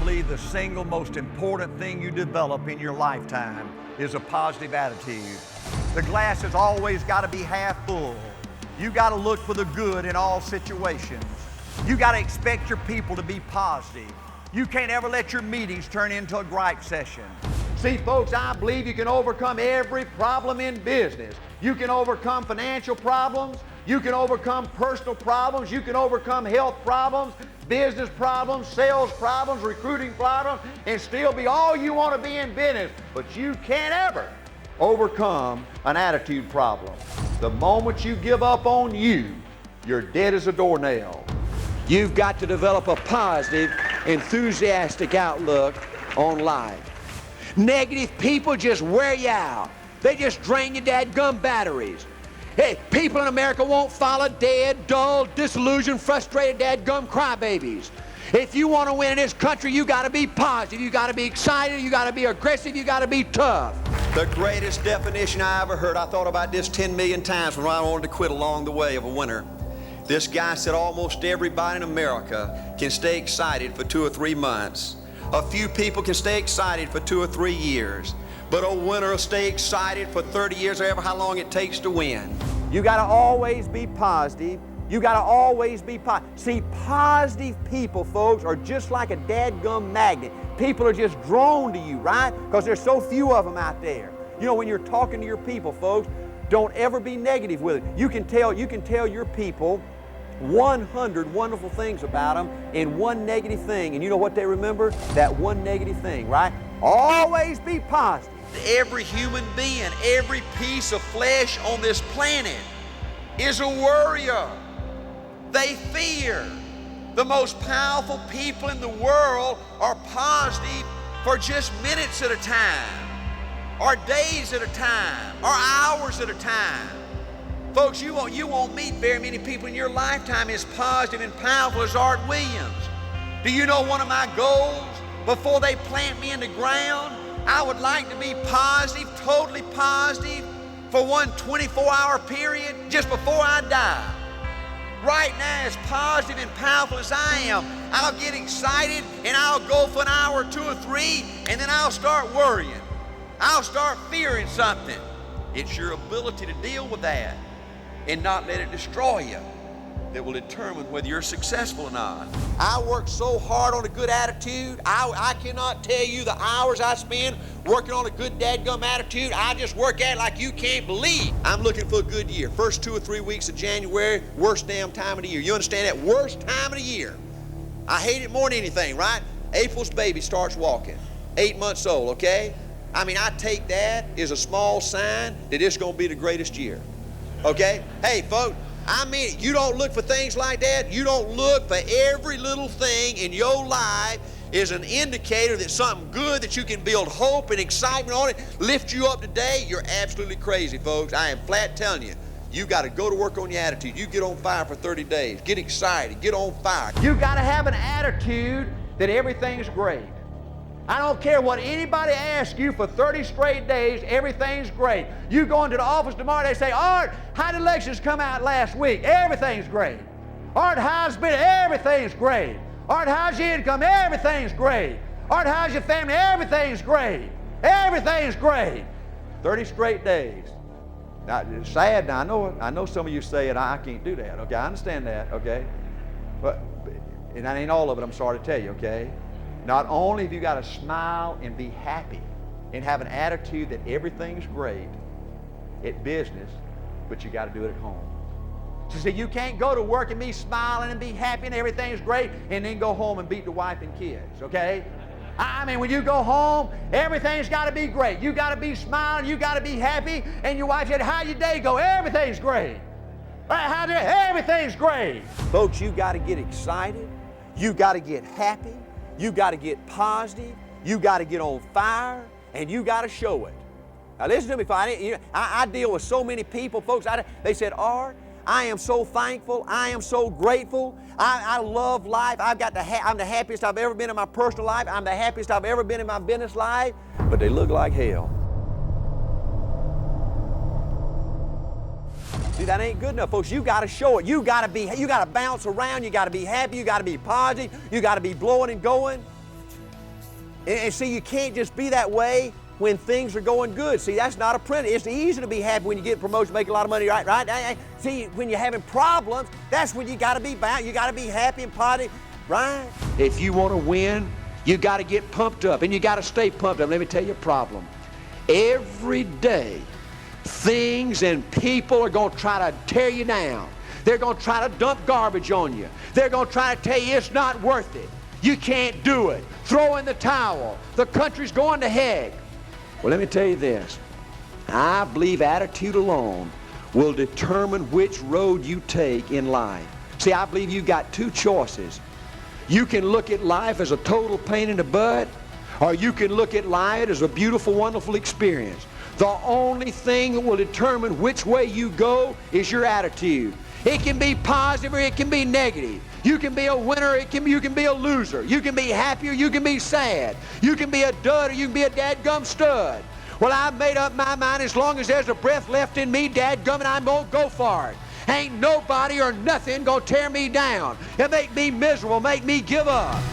believe the single most important thing you develop in your lifetime is a positive attitude. The glass has always got to be half full. You got to look for the good in all situations. You got to expect your people to be positive. You can't ever let your meetings turn into a gripe session. See, folks, I believe you can overcome every problem in business. You can overcome financial problems. You can overcome personal problems. You can overcome health problems, business problems, sales problems, recruiting problems, and still be all you want to be in business. But you can't ever overcome an attitude problem. The moment you give up on you, you're dead as a doornail. You've got to develop a positive, enthusiastic outlook on life. Negative people just wear you out. They just drain your dadgum batteries. Hey, people in America won't follow dead, dull, disillusioned, frustrated dadgum crybabies. If you want to win in this country, you got to be positive. You got to be excited. You got to be aggressive. You got to be tough. The greatest definition I ever heard, I thought about this 10 million times when I wanted to quit along the way of a winner. This guy said almost everybody in America can stay excited for 2 or 3 months. A few people can stay excited for 2 or 3 years. But a winner will stay excited for 30 years or ever how long it takes to win. You got to always be positive. You got to always be positive. See, positive people, folks, are just like a dadgum magnet. People are just drawn to you, right? Because there's so few of them out there. You know, when you're talking to your people, folks, don't ever be negative with it. You can tell your people 100 wonderful things about them and one negative thing. And you know what they remember? That one negative thing, right? Always be positive. Every human being, every piece of flesh on this planet is a worrier. They fear. The most powerful people in the world are positive for just minutes at a time, or days at a time, or hours at a time. Folks, you won't meet very many people in your lifetime as positive and powerful as Art Williams. Do you know one of my goals before they plant me in the ground? I would like to be positive, totally positive, for one 24-hour period just before I die. Right now, as positive and powerful as I am, I'll get excited and I'll go for an hour, 2 or 3, and then I'll start worrying. I'll start fearing something. It's your ability to deal with that and not let it destroy you that will determine whether you're successful or not. I work so hard on a good attitude. I cannot tell you the hours I spend working on a good dadgum attitude. I just work at it like you can't believe. I'm looking for a good year. First 2 or 3 weeks of January, worst damn time of the year. You understand that? Worst time of the year. I hate it more than anything, right? April's baby starts walking, 8 months old, okay? I mean, I take that as a small sign that it's gonna be the greatest year, okay? Hey, folks, I mean, you don't look for things like that. You don't look for every little thing in your life as an indicator that something good that you can build hope and excitement on it, lift you up today. You're absolutely crazy, folks. I am flat telling you. You got to go to work on your attitude. You get on fire for 30 days. Get excited. Get on fire. You got to have an attitude that everything's great. I don't care what anybody asks you for 30 straight days, everything's great. You go into the office tomorrow, they say, Art, how did elections come out last week? Everything's great. Art, how's been? Everything's great. Art, how's your income? Everything's great. Art, how's your family? Everything's great. Everything's great. 30 straight days. Now, it's sad. Now, I know some of you say it, I can't do that, okay? I understand that, okay? And that ain't all of it, I'm sorry to tell you, okay? Not only have you got to smile and be happy and have an attitude that everything's great at business, but you got to do it at home. So see, you can't go to work and be smiling and be happy and everything's great and then go home and beat the wife and kids, okay? I mean, when you go home, everything's got to be great. You got to be smiling, you got to be happy, and your wife said, how your day go? Everything's great. Everything's great. Folks, you got to get excited. You got to get happy. You got to get positive, you got to get on fire, and you got to show it. Now listen to me, I deal with so many people, folks, they said, Art, I am so thankful, I am so grateful, I love life, I'm the happiest I've ever been in my personal life, I'm the happiest I've ever been in my business life, but they look like hell. See, that ain't good enough, folks. You got to show it. You got to bounce around. You got to be happy. You got to be positive. You got to be blowing and going. And see, you can't just be that way when things are going good. See, that's not a print. It's easy to be happy when you get promoted, make a lot of money, right? See, when you're having problems, that's when you gotta be bound. You gotta be happy and positive, right? If you want to win, you gotta get pumped up, and you gotta stay pumped up. Let me tell you a problem. Every day, things and people are gonna try to tear you down. They're gonna try to dump garbage on you. They're gonna try to tell you it's not worth it. You can't do it. Throw in the towel. The country's going to heck. Well, let me tell you this. I believe attitude alone will determine which road you take in life. See, I believe you've got two choices. You can look at life as a total pain in the butt, or you can look at life as a beautiful, wonderful experience. The only thing that will determine which way you go is your attitude. It can be positive or it can be negative. You can be a winner, you can be a loser. You can be happy or you can be sad. You can be a dud or you can be a dadgum stud. Well, I've made up my mind, as long as there's a breath left in me, dadgum, and I'm gonna go for it. Ain't nobody or nothing gonna tear me down and make me miserable, make me give up.